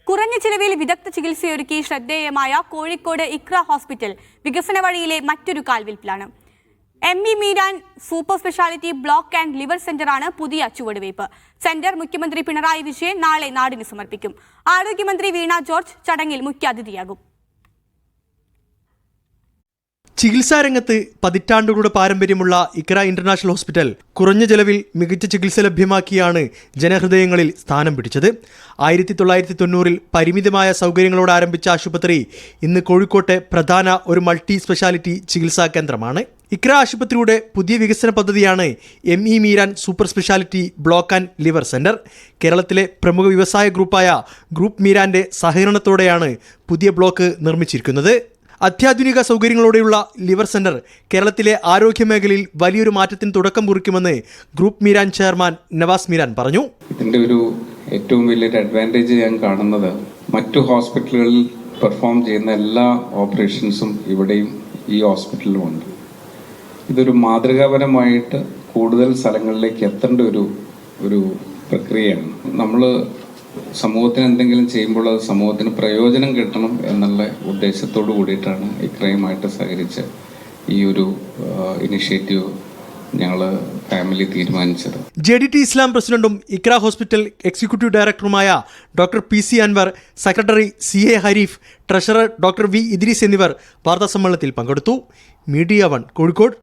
കുറഞ്ഞ ചിലവിൽ വിദഗ്ധ ചികിത്സയൊരുക്കി ശ്രദ്ധേയമായ കോഴിക്കോട് ഇക്ര ഹോസ്പിറ്റൽ വികസന വഴിയിലെ മറ്റൊരു കാൽവെയ്പിലാണ്. ME. Meeran super speciality block and liver സെന്ററാണ് പുതിയ ചുവടുവയ്പ്. സെന്റർ മുഖ്യമന്ത്രി പിണറായി വിജയൻ നാളെ നാടിന് സമർപ്പിക്കും. ആരോഗ്യമന്ത്രി വീണ ജോർജ് ചടങ്ങിൽ മുഖ്യാതിഥിയാകും. ചികിത്സാരംഗത്ത് പതിറ്റാണ്ടുകളുടെ പാരമ്പര്യമുള്ള ഇക്ര ഇന്റർനാഷണൽ ഹോസ്പിറ്റൽ കുറഞ്ഞ ചെലവിൽ മികച്ച ചികിത്സ ലഭ്യമാക്കിയാണ് ജനഹൃദയങ്ങളിൽ സ്ഥാനം പിടിച്ചത്. 1990-ൽ പരിമിതമായ സൗകര്യങ്ങളോടെ ആരംഭിച്ച ആശുപത്രി ഇന്ന് കോഴിക്കോട്ടെ പ്രധാന ഒരു മൾട്ടി സ്പെഷ്യാലിറ്റി ചികിത്സാ കേന്ദ്രമാണ്. ഇക്ര ആശുപത്രിയുടെ പുതിയ വികസന പദ്ധതിയാണ് ME. Meeran super speciality block and liver centre. കേരളത്തിലെ പ്രമുഖ വ്യവസായ ഗ്രൂപ്പായ ഗ്രൂപ്പ് മീരാന്റെ സഹകരണത്തോടെയാണ് പുതിയ ബ്ലോക്ക് നിർമ്മിച്ചിരിക്കുന്നത്. അത്യാധുനിക സൗകര്യങ്ങളോടെയുള്ള ലിവർ സെന്റർ കേരളത്തിലെ ആരോഗ്യമേഖലയിൽ വലിയൊരു മാറ്റത്തിന് തുടക്കം കുറിക്കുമെന്ന് ഗ്രൂപ്പ് മീരാൻ ചെയർമാൻ നവാസ് മീരാൻ പറഞ്ഞു. ഇതിൻ്റെ ഒരു ഏറ്റവും വലിയൊരു അഡ്വാൻറ്റേജ് ഞാൻ കാണുന്നത് മറ്റു ഹോസ്പിറ്റലുകളിൽ പെർഫോം ചെയ്യുന്ന എല്ലാ ഓപ്പറേഷൻസും ഇവിടെയും ഈ ഹോസ്പിറ്റലിലുമുണ്ട്. ഇതൊരു മാതൃകാപരമായിട്ട് കൂടുതൽ സ്ഥലങ്ങളിലേക്ക് എത്തേണ്ട ഒരു പ്രക്രിയയാണ്. നമ്മൾ സമൂഹത്തിന് എന്തെങ്കിലും ചെയ്യുമ്പോൾ അത് സമൂഹത്തിന് പ്രയോജനം കിട്ടണം എന്നുള്ള ഉദ്ദേശത്തോടു കൂടിയിട്ടാണ് ഇക്രയുമായിട്ട് സഹകരിച്ച് ഈ ഒരു ഇനിഷ്യേറ്റീവ് ഞങ്ങൾ ഫാമിലി തീരുമാനിച്ചത്. JDT ഇസ്ലാം പ്രസിഡന്റും ഇക്ര ഹോസ്പിറ്റൽ എക്സിക്യൂട്ടീവ് ഡയറക്ടറുമായ doctor PC Anwar, secretary CA Harif, treasurer doctor V Idris എന്നിവർ വാർത്താസമ്മേളനത്തിൽ പങ്കെടുത്തു. മീഡിയ 1 കോഴിക്കോട്.